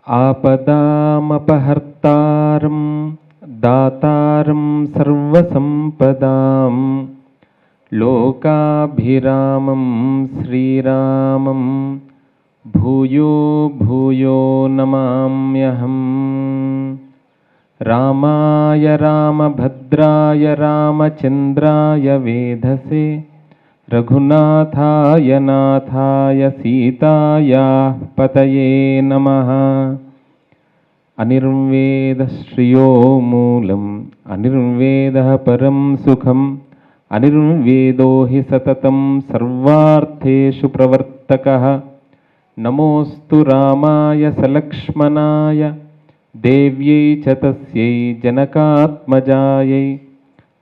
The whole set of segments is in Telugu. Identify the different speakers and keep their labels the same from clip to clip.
Speaker 1: आपदामपहर्तारं दातारं सर्वसंपदां लोकाभिरामं श्रीरामं भूयो भूयो नमाम्यहम्। रामाय रामभद्राय रामचन्द्राय वेधसे रघुनाथाय नाथाय सीतायाः पतये नमः। अनिर्वेदश्रियो मूलम् अनिर्वेदः परं सुखम् अनिर्वेदो हि सततं सर्वार्थेषु प्रवर्तकः। नमोऽस्तु रामाय सलक्ष्मणाय देव्यै च तस्यै जनकात्मजायै।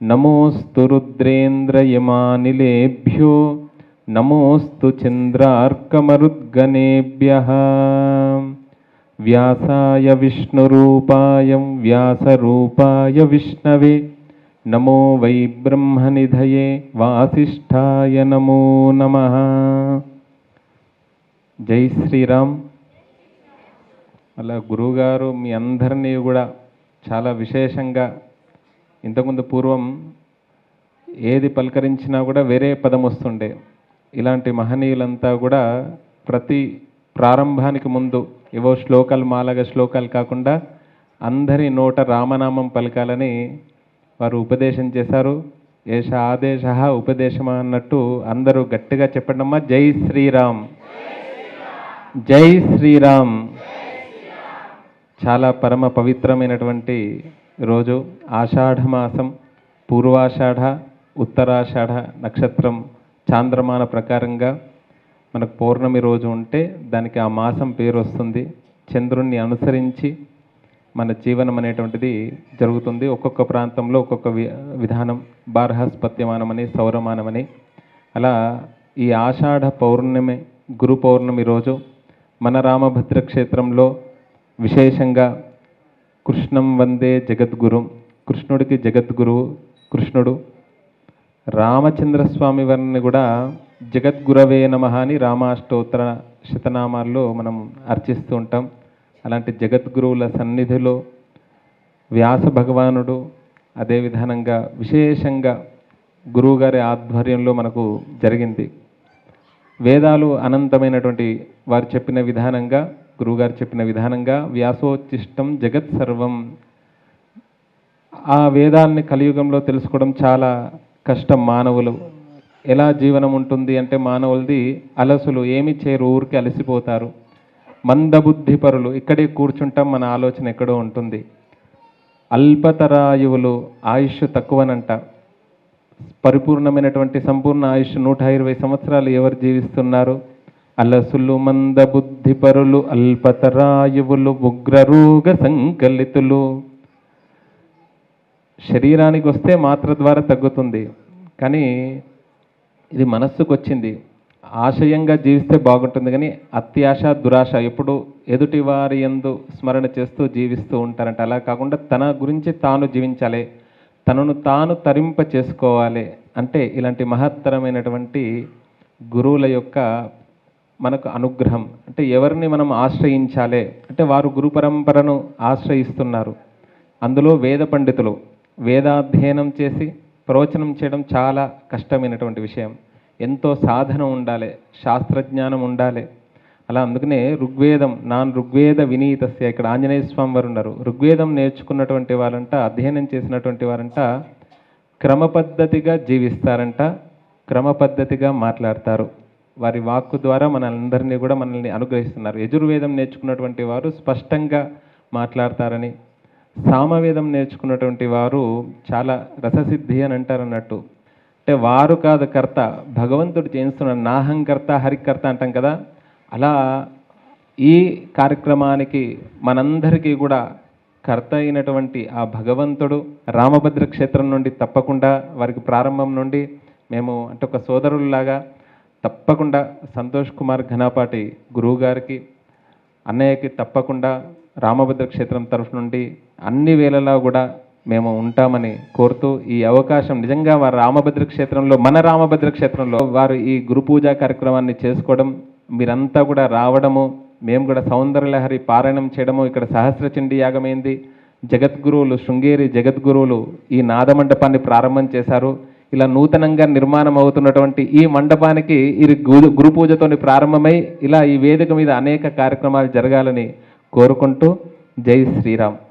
Speaker 1: नमोऽस्तु रुद्रेन्द्रयमानिलेभ्यो नमोऽस्तु चन्द्रार्कमरुद्गणेभ्यः। व्यासाय विष्णुरूपाय व्यासरूपाय विष्णवे नमो वै ब्रह्मनिधये वासिष्ठाय नमो नमः। జై శ్రీరామ్. అలా గురువుగారు మీ అందరినీ కూడా చాలా విశేషంగా, ఇంతకుముందు పూర్వం ఏది పలకరించినా కూడా వేరే పదం వస్తుండే. ఇలాంటి మహనీయులంతా కూడా ప్రతి ప్రారంభానికి ముందు ఏవో శ్లోకాలు, మాలగా శ్లోకాలు కాకుండా అందరి నోట రామనామం పలకాలని వారు ఉపదేశం చేశారు. ఏష ఆదేశ ఉపదేశమా అన్నట్టు అందరూ గట్టిగా చెప్పండమ్మా, జై శ్రీరామ్, జై శ్రీరామ్. చాలా పరమ పవిత్రమైనటువంటి రోజు. ఆషాఢమాసం, పూర్వాషాఢ, ఉత్తరాషాఢ నక్షత్రం చాంద్రమాన ప్రకారంగా మనకు పౌర్ణమి రోజు ఉంటే దానికి ఆ మాసం పేరు వస్తుంది. చంద్రుణ్ణి అనుసరించి మన జీవనం అనేటువంటిది జరుగుతుంది. ఒక్కొక్క ప్రాంతంలో ఒక్కొక్క విధానం, బార్హస్పత్యమానమని, సౌరమానమని. అలా ఈ ఆషాఢ పౌర్ణమి, గురు పౌర్ణమి రోజు మన రామభద్ర క్షేత్రంలో విశేషంగా కృష్ణం వందే జగద్గురు, కృష్ణుడికి జగద్గురువు కృష్ణుడు. రామచంద్రస్వామి వారిని కూడా జగద్గురవే నమః అని రామాష్టోత్తర శతనామాల్లో మనం అర్చిస్తూ ఉంటాం. అలాంటి జగద్గురువుల సన్నిధిలో వ్యాస భగవానుడు, అదే విధానంగా విశేషంగా గురువుగారి ఆధ్వర్యంలో మనకు జరిగింది. వేదాలు అనంతమైనటువంటి వారు చెప్పిన విధానంగా, గురువుగారు చెప్పిన విధానంగా వ్యాసోచ్చిష్టం జగత్ సర్వం. ఆ వేదాల్ని కలియుగంలో తెలుసుకోవడం చాలా కష్టం. మానవులు ఎలా జీవనం ఉంటుంది అంటే, మానవులది అలసులు, ఏమి చేయరు, ఊరికి అలసిపోతారు. మందబుద్ధి పరులు, ఇక్కడే కూర్చుంటాం, మన ఆలోచన ఎక్కడో ఉంటుంది. అల్పతరాయువులు, ఆయుష్ తక్కువనంట. పరిపూర్ణమైనటువంటి సంపూర్ణ ఆయుష్ 120 సంవత్సరాలు ఎవరు జీవిస్తున్నారు? అలసులు, మందబుద్ధి పరులు, అల్పతరాయువులు, ఉగ్రరోగ సంకలితులు. శరీరానికి వస్తే మాత్ర ద్వారా తగ్గుతుంది, కానీ ఇది మనస్సుకు వచ్చింది. ఆశయంగా జీవిస్తే బాగుంటుంది, కానీ అత్యాశ, దురాశ ఎప్పుడు ఎదుటి వారి యందు స్మరణ చేస్తూ జీవిస్తూ ఉంటారంట. అలా కాకుండా తన గురించి తాను జీవించాలి, తనను తాను తరింప చేసుకోవాలి. అంటే ఇలాంటి మహత్తరమైనటువంటి గురువుల యొక్క మనకు అనుగ్రహం. అంటే ఎవరిని మనం ఆశ్రయించాలి అంటే, వారు గురు పరంపరను ఆశ్రయిస్తున్నారు. అందులో వేద పండితులు, వేదాధ్యయనం చేసి ప్రవచనం చేయడం చాలా కష్టమైనటువంటి విషయం. ఎంతో సాధన ఉండాలి, శాస్త్రజ్ఞానం ఉండాలి. అలా అందుకనే ఋగ్వేదం, ఋగ్వేద వినీతస్య, ఇక్కడ ఆంజనేయ స్వామి వారు ఉన్నారు. ఋగ్వేదం నేర్చుకున్నటువంటి వారంట, అధ్యయనం చేసినటువంటి వారంట క్రమపద్ధతిగా జీవిస్తారంట, క్రమపద్ధతిగా మాట్లాడతారు. వారి వాక్కు ద్వారా మనందరినీ కూడా మనల్ని అనుగ్రహిస్తున్నారు. యజుర్వేదం నేర్చుకున్నటువంటి వారు స్పష్టంగా మాట్లాడతారని, సామవేదం నేర్చుకున్నటువంటి వారు చాలా రససిద్ధి అని అంటారు అన్నట్టు. అంటే వారు కాదు కర్త, భగవంతుడు చేస్తున్నాడు. నాహంకర్త హరికర్త అంటాం కదా, అలా ఈ కార్యక్రమానికి మనందరికీ కూడా కర్త అయినటువంటి ఆ భగవంతుడు రామభద్ర క్షేత్రం నుండి తప్పకుండా, వారికి ప్రారంభం నుండి మేము అంటే ఒక సోదరుల్లాగా తప్పకుండా సంతోష్ కుమార్ ఘనాపాటి గురువు గారికి, అన్నయ్యకి తప్పకుండా రామభద్ర క్షేత్రం తరఫు నుండి అన్ని వేళలా కూడా మేము ఉంటామని కోరుతూ, ఈ అవకాశం నిజంగా వారు రామభద్ర క్షేత్రంలో, మన రామభద్ర క్షేత్రంలో వారు ఈ గురు పూజా కార్యక్రమాన్ని చేసుకోవడం, మీరంతా కూడా రావడము, మేము కూడా సౌందర్యలహరి పారాయణం చేయడము, ఇక్కడ సహస్రచండీ యాగమైంది. జగద్గురువులు, శృంగేరి జగద్గురువులు ఈ నాదమండపాన్ని ప్రారంభం చేశారు. ఇలా నూతనంగా నిర్మాణం అవుతున్నటువంటి ఈ మండపానికి ఇది గురు పూజతోని ప్రారంభమై ఇలా ఈ వేదిక మీద అనేక కార్యక్రమాలు జరగాలని కోరుకుంటూ జై శ్రీరామ్.